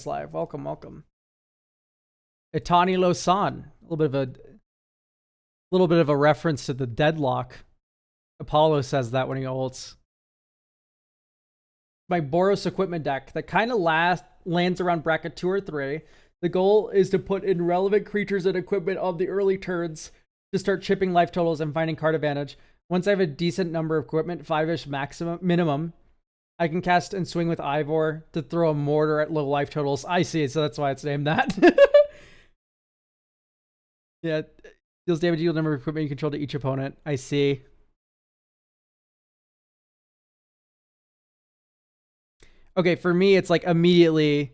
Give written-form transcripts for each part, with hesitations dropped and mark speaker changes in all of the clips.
Speaker 1: Live. Welcome, welcome. Itani Losan. A little bit of a reference to the deadlock. Apollo says that when he ults. My Boros equipment deck that kind of lands around bracket 2 or 3. The goal is to put in relevant creatures and equipment on the early turns to start chipping life totals and finding card advantage. Once I have a decent number of equipment, 5-ish minimum, I can cast and swing with Ivor to throw a mortar at low life totals. I see, so that's why it's named that. Yeah, deals damage equal number of equipment you control to each opponent. I see. Okay, for me, it's like immediately.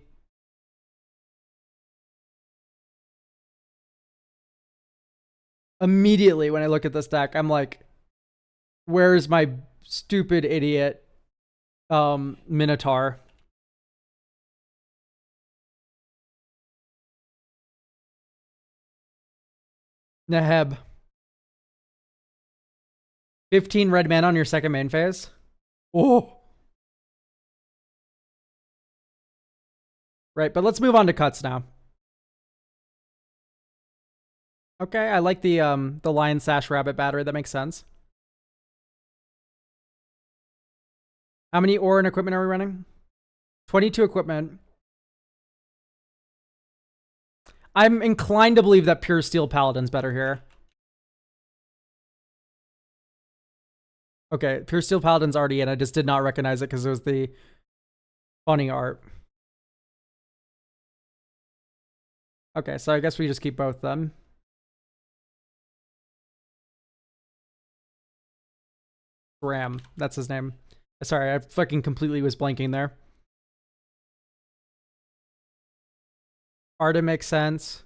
Speaker 1: Immediately when I look at this deck, I'm like, where's my stupid idiot Minotaur? Neheb. 15 red mana on your second main phase. Oh. Right, but let's move on to cuts now. Okay, I like the Lion Sash Rabbit battery. That makes sense. How many ore and equipment are we running? 22 equipment. I'm inclined to believe that Pure Steel Paladin's better here. Okay, Pure Steel Paladin's already in. I just did not recognize it because it was the funny art. Okay, so I guess we just keep both then. Ram, that's his name. Sorry, I fucking completely was blanking there. Arda makes sense.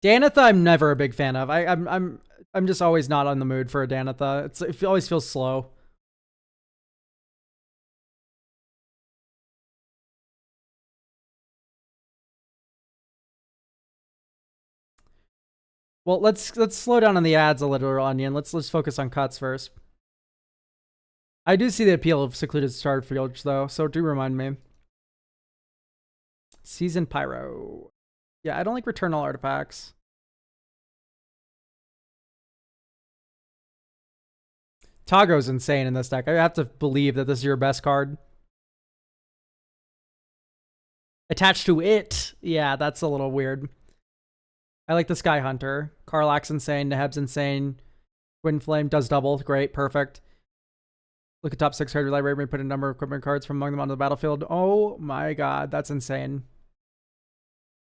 Speaker 1: Danitha, I'm never a big fan of. I'm just always not on the mood for a Danitha. It always feels slow. Well, let's slow down on the ads a little, Onion. Let's focus on cuts first. I do see the appeal of Secluded Starfield, though, so do remind me. Season Pyro. Yeah, I don't like return all artifacts. Tago's insane in this deck. I have to believe that this is your best card. Attached to it. Yeah, that's a little weird. I like the Sky Hunter. Karlach's insane. Neheb's insane. Twin Flame does double. Great. Perfect. Look at top 6 card library. Put a number of equipment cards from among them onto the battlefield. Oh my god, that's insane.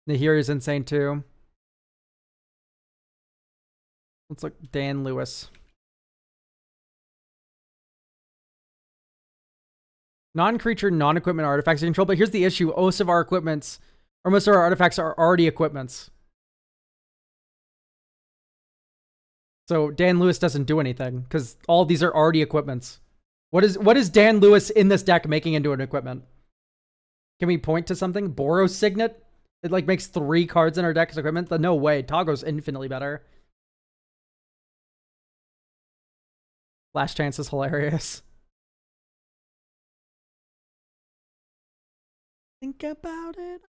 Speaker 1: Nahiri is insane too. Let's look. Dan Lewis. Non-creature, non-equipment artifacts you control. But here's the issue. Most of our equipments, or most of our artifacts are already equipments. So Dan Lewis doesn't do anything because all these are already equipments. What is Dan Lewis in this deck making into an equipment? Can we point to something? Boros Signet? It like makes 3 cards in our deck as equipment? No way. Tago's infinitely better. Last Chance is hilarious. Think about it.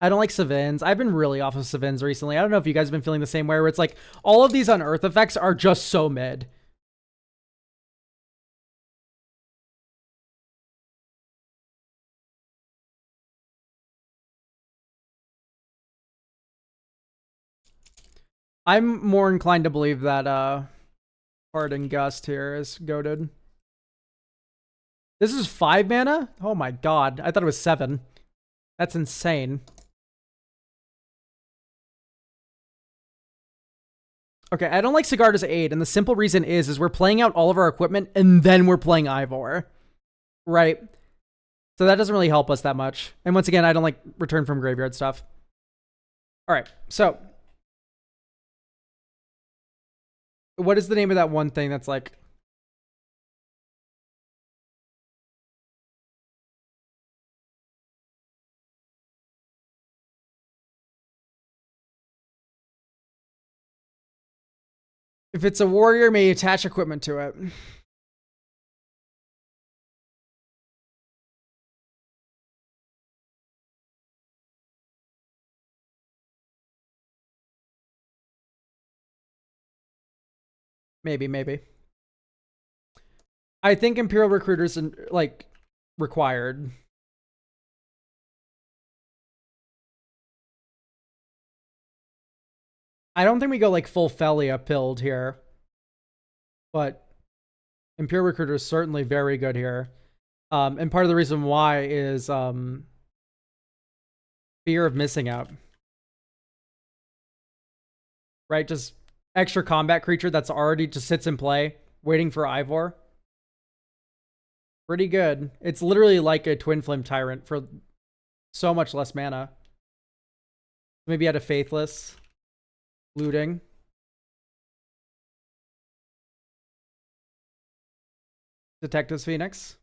Speaker 1: I don't like Savins. I've been really off of Savins recently. I don't know if you guys have been feeling the same way, where it's like all of these unearth effects are just so mid. I'm more inclined to believe that Pardon Gust here is goated. This is 5 mana? Oh my god. I thought it was 7. That's insane. Okay, I don't like Sigarda's Aid, and the simple reason is we're playing out all of our equipment, and then we're playing Ivor. Right? So that doesn't really help us that much. And once again, I don't like return from graveyard stuff. Alright, so what is the name of that one thing that's like... If it's a warrior, may attach equipment to it. Maybe. I think Imperial Recruiters like required. I don't think we go like full Felia pilled here, but Imperial Recruiter is certainly very good here. And part of the reason why is fear of missing out. Right? Just extra combat creature that's already just sits in play, waiting for Ivor. Pretty good. It's literally like a Twin Flame Tyrant for so much less mana. Maybe add a Faithless. Looting. Detective's Phoenix.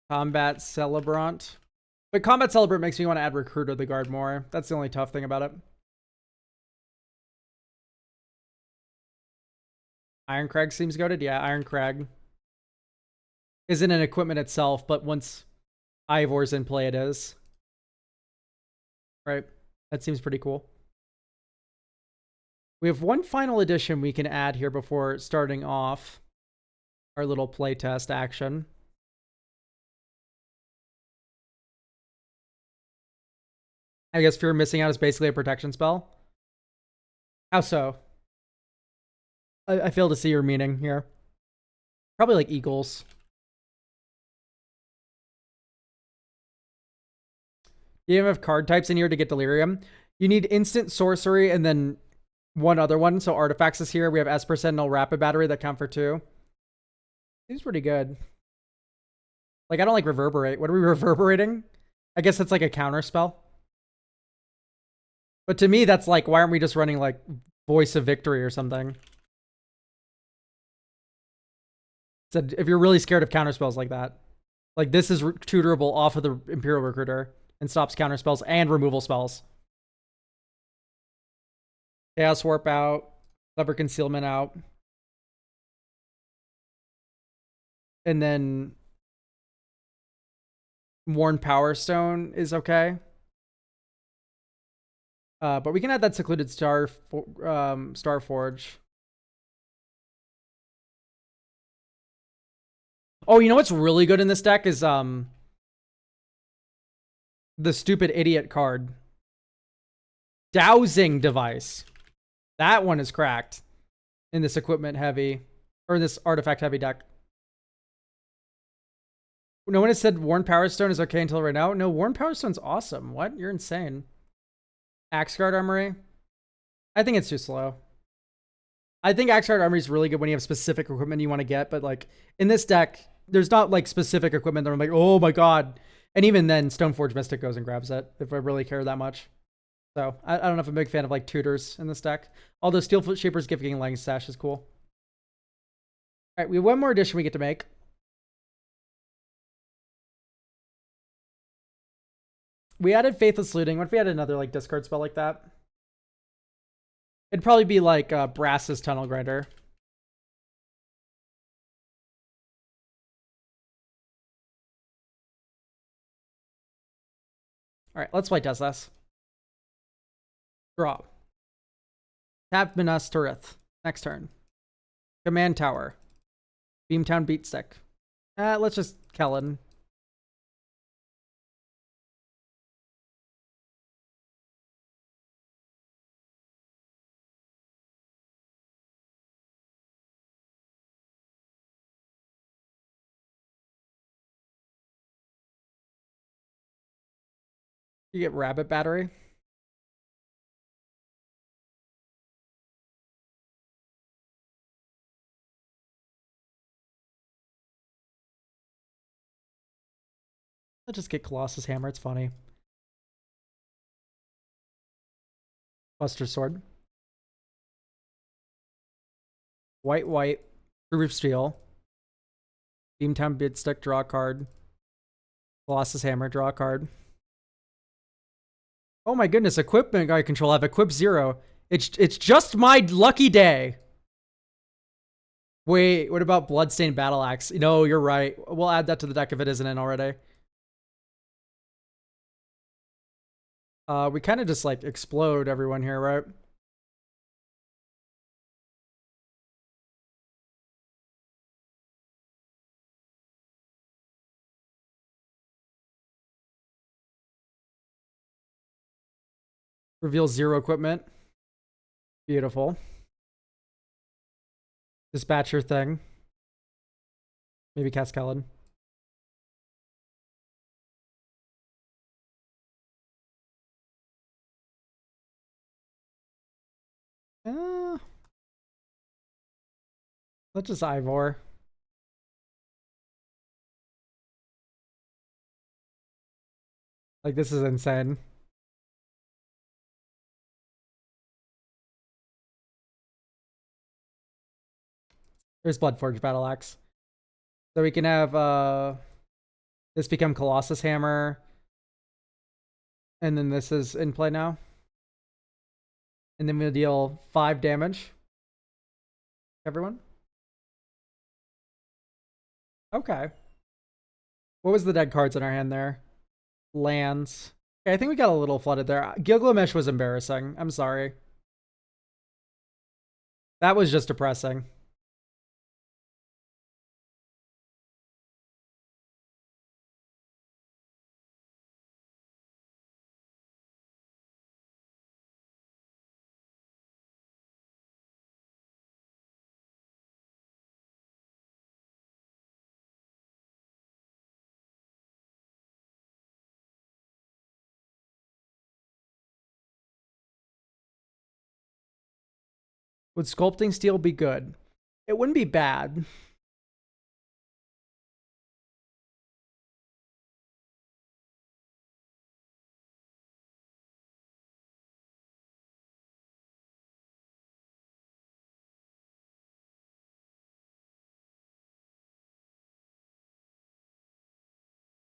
Speaker 1: Combat Celebrant. But Combat Celebrant makes me want to add Recruit of the Guard more. That's the only tough thing about it. Ironcrag seems goated. Yeah, Ironcrag isn't an equipment itself, but once Ivor's in play, it is. Right. That seems pretty cool. We have one final addition we can add here before starting off our little playtest action. I guess Fear of Missing Out is basically a protection spell. How so? I fail to see your meaning here. Probably like Eagles. You even have card types in here to get Delirium. You need instant sorcery and then one other one. So artifacts is here. We have Esper Sentinel, Rapid Battery that count for 2. Seems pretty good. Like, I don't like Reverberate. What are we reverberating? I guess it's like a counter spell. But to me, that's like, why aren't we just running like Voice of Victory or something? So if you're really scared of counter spells like that, like this is tutorable off of the Imperial Recruiter and stops counter spells and removal spells. Chaos Warp out, Clever Concealment out. And then Worn Power Stone is okay. But we can add that Secluded Starforge. Oh, you know what's really good in this deck is the Stupid Idiot card. Dowsing Device. That one is cracked in this equipment heavy, or this artifact heavy deck. No one has said Worn Power Stone is okay until right now. No, Worn Power Stone's awesome. What? You're insane. Axeguard Armory. I think it's too slow. I think Axeguard Armory is really good when you have specific equipment you want to get, but like in this deck, there's not like specific equipment that I'm like, oh my god. And even then, Stoneforge Mystic goes and grabs it if I really care that much. So I don't know if I'm a big fan of like tutors in this deck. Although Steelfoot Shaper's Gifting Lang Stash is cool. All right, we have one more addition we get to make. We added Faithless Looting. What if we had another like discard spell like that? It'd probably be like Brass's Tunnel Grinder. All right, let's play Teslas. Draw. Tap Minas Tirith. Next turn. Command Tower. Beamtown Beatstick. Let's just Kellen. You get Rabbit Battery. Let's just get Colossus Hammer. It's funny. Buster Sword. White. Roof Steel. Beamtown Beatstick. Draw a card. Colossus Hammer. Draw a card. Oh my goodness, equipment guy control. I have equip 0. It's just my lucky day. Wait, what about Bloodstained Battle Axe? No, you're right. We'll add that to the deck if it isn't in already. We kind of just like explode everyone here, right? Reveal 0 equipment. Beautiful. Dispatcher thing. Maybe Cascalon. Uh, let's just Ivor. Like, this is insane. There's Bloodforge Battle Axe. So we can have this become Colossus Hammer. And then this is in play now. And then we'll deal 5 damage. Everyone? Okay. What was the dead cards in our hand there? Lands. Okay, I think we got a little flooded there. Gilgamesh was embarrassing. I'm sorry. That was just depressing. Would Sculpting Steel be good? It wouldn't be bad.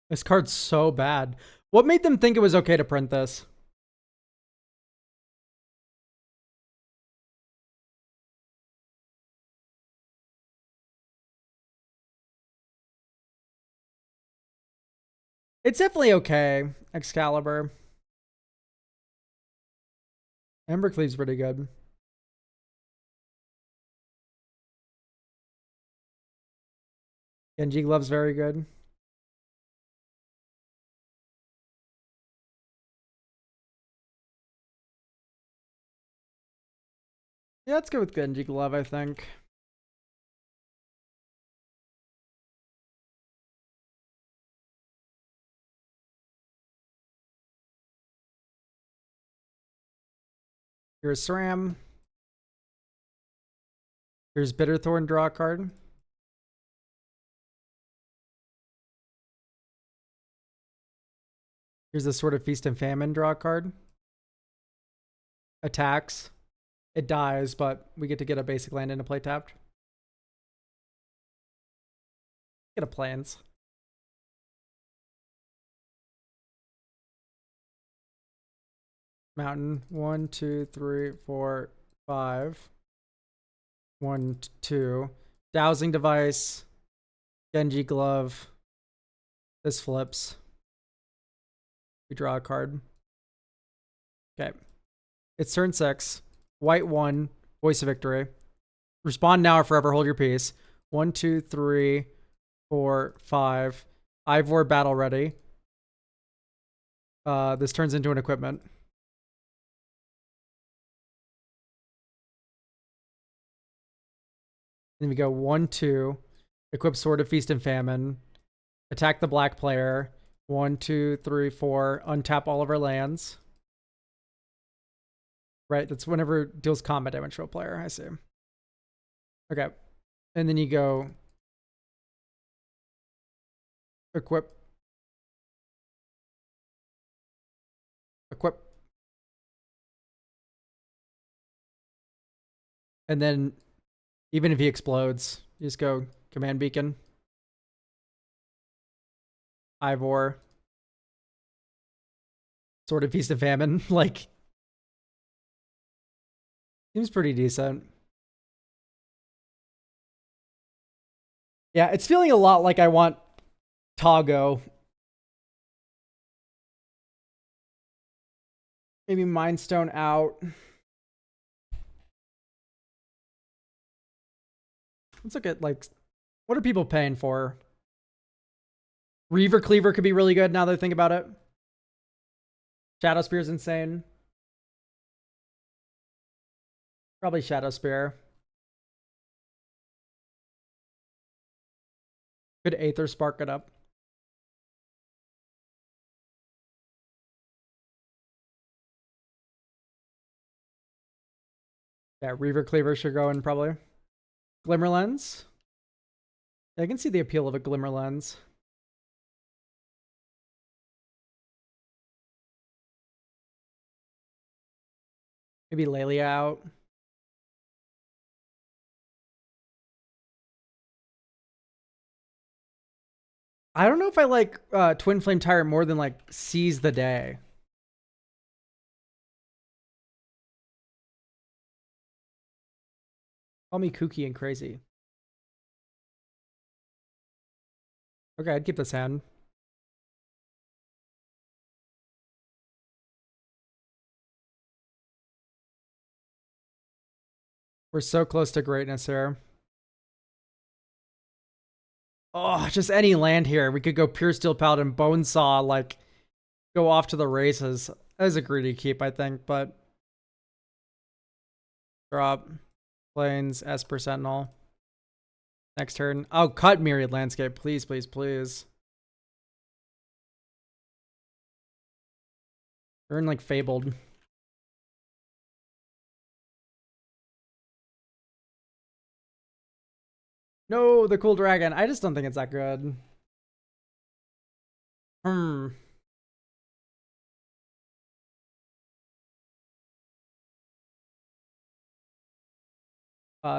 Speaker 1: This card's so bad. What made them think it was okay to print this? It's definitely okay. Excalibur. Embercleave's pretty good. Genji Glove's very good. Yeah, let's go with Genji Glove, I think. Here's SRAM. Here's Bitterthorn, draw a card. Here's a Sword of Feast and Famine, draw a card. Attacks. It dies, but we get to get a basic land into play tapped. Get a Plains. Mountain. 1, 2, 3, 4, 5. 1, 2. Dowsing Device. Genji Glove. This flips. We draw a card. Okay. It's turn 6. White 1. Voice of Victory. Respond now or forever hold your peace. 1, 2, 3, 4, 5. Ivor battle ready. This turns into an equipment. Then we go 1, 2. Equip Sword of Feast and Famine. Attack the black player. 1, 2, 3, 4. Untap all of our lands. Right, that's whenever it deals combat damage to a player. I see. Okay. And then you go equip. Equip. And then even if he explodes, you just go Command Beacon. Ivor. Sword of Feast and Famine. Like, seems pretty decent. Yeah, it's feeling a lot like I want Togo. Maybe Mind Stone out. Let's look at, like, what are people paying for? Reaver Cleaver could be really good now that I think about it. Shadow Spear's insane. Probably Shadow Spear. Could Aether Spark it up. Yeah, Reaver Cleaver should go in probably. Glimmer Lens. Yeah, I can see the appeal of a Glimmer Lens. Maybe Lelia out. I don't know if I like Twin Flame Tyrant more than like Seize the Day. Call me kooky and crazy. Okay, I'd keep this hand. We're so close to greatness here. Oh, just any land here. We could go Pure Steel Paladin, Bonesaw, like, go off to the races. That is a greedy keep, I think, but... Drop. Plains, Esper Sentinel. Next turn. Oh, cut Myriad Landscape. Please, please, please. We're in, like, Fabled. No, the Cool Dragon. I just don't think it's that good.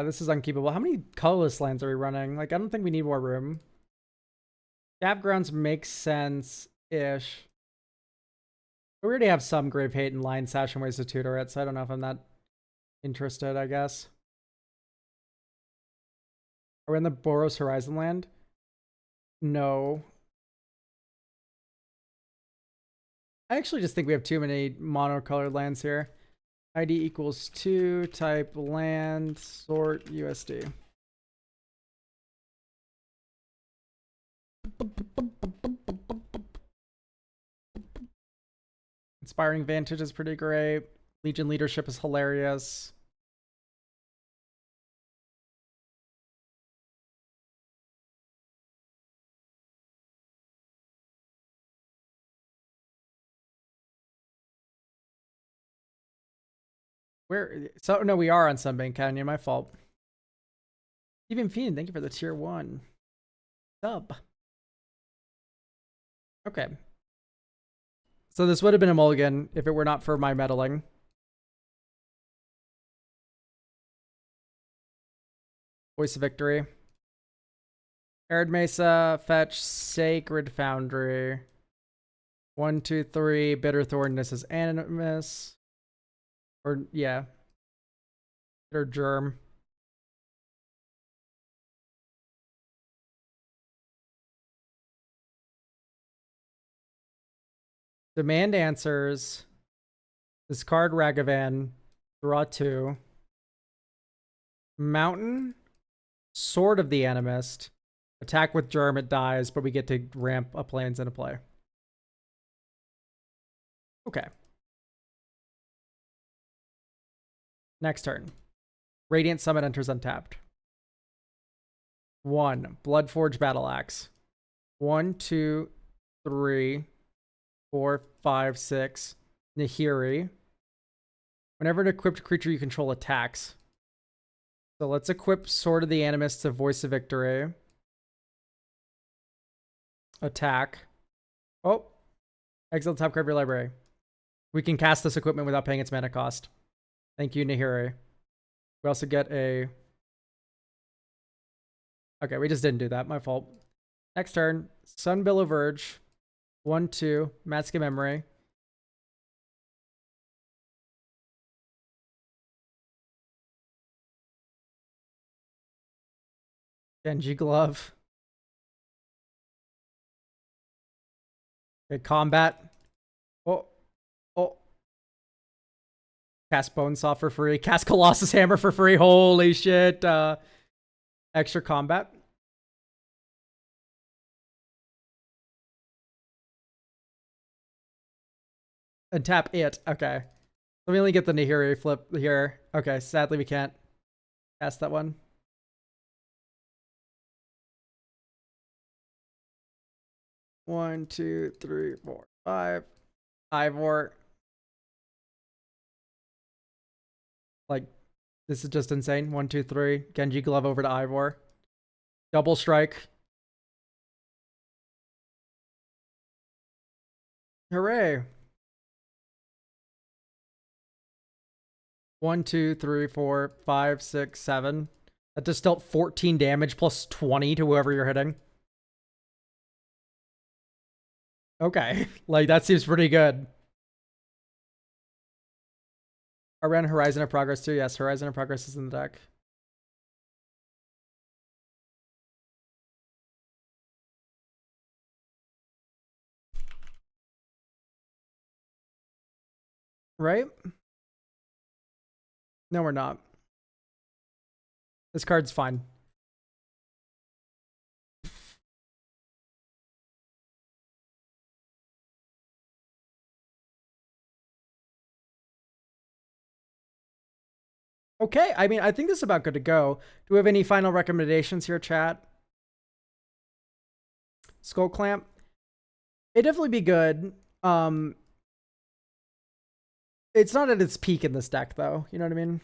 Speaker 1: This is unkeepable. How many colorless lands are we running? Like, I don't think we need more room. Gap Grounds makes sense-ish. We already have some Grave Hate and Lion Sash and ways to tutor it, so I don't know if I'm that interested, I guess. Are we in the Boros Horizon land? No. I actually just think we have too many monocolored lands here. ID equals 2, type land, sort USD. Inspiring Vantage is pretty great. Legion Leadership is hilarious. So no, we are on Sunbank Canyon, my fault. Steven Fiend, thank you for the tier 1 sub. Okay. So this would have been a mulligan if it were not for my meddling. Voice of Victory. Arid Mesa, fetch Sacred Foundry. 1, 2, 3. Bitterthorn, this is Animus. Or, yeah. Or Germ. Demand answers. Discard Ragavan. Draw 2. Mountain. Sword of the Animist. Attack with Germ, it dies, but we get to ramp a plains into play. Okay. Next turn. Radiant Summit enters untapped. 1. Bloodforge Battle Axe. 1, 2, 3, 4, 5, 6. Nahiri. Whenever an equipped creature you control attacks. So let's equip Sword of the Animist to Voice of Victory. Attack. Oh. Exile the top card of your library. We can cast this equipment without paying its mana cost. Thank you, Nahiri. We also get a... Okay, we just didn't do that. My fault. Next turn. Sunbillow Verge. 1, 2. Mask of Memory. Genji Glove. Okay, combat. Oh. Oh. Cast Bonesaw for free. Cast Colossus Hammer for free. Holy shit. Extra combat. And tap it. Okay. Let me only get the Nihiri flip here. Okay, sadly we can't cast that one. One, two, three, four, five. Ivor. Like, this is just insane. One, two, three. Genji Glove over to Ivor. Double strike. Hooray. 1, 2, 3, 4, 5, 6, 7. That just dealt 14 damage plus 20 to whoever you're hitting. Okay. Like, that seems pretty good. I ran Horizon of Progress too. Yes, Horizon of Progress is in the deck. Right? No, we're not. This card's fine. Okay, I mean, I think this is about good to go. Do we have any final recommendations here, chat? Skull Clamp. It'd definitely be good. It's not at its peak in this deck, though. You know what I mean?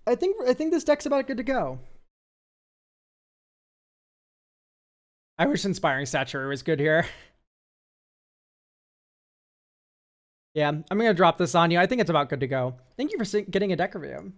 Speaker 1: I think this deck's about good to go. I wish Inspiring Stature was good here. Yeah, I'm gonna drop this on you. I think it's about good to go. Thank you for getting a deck review.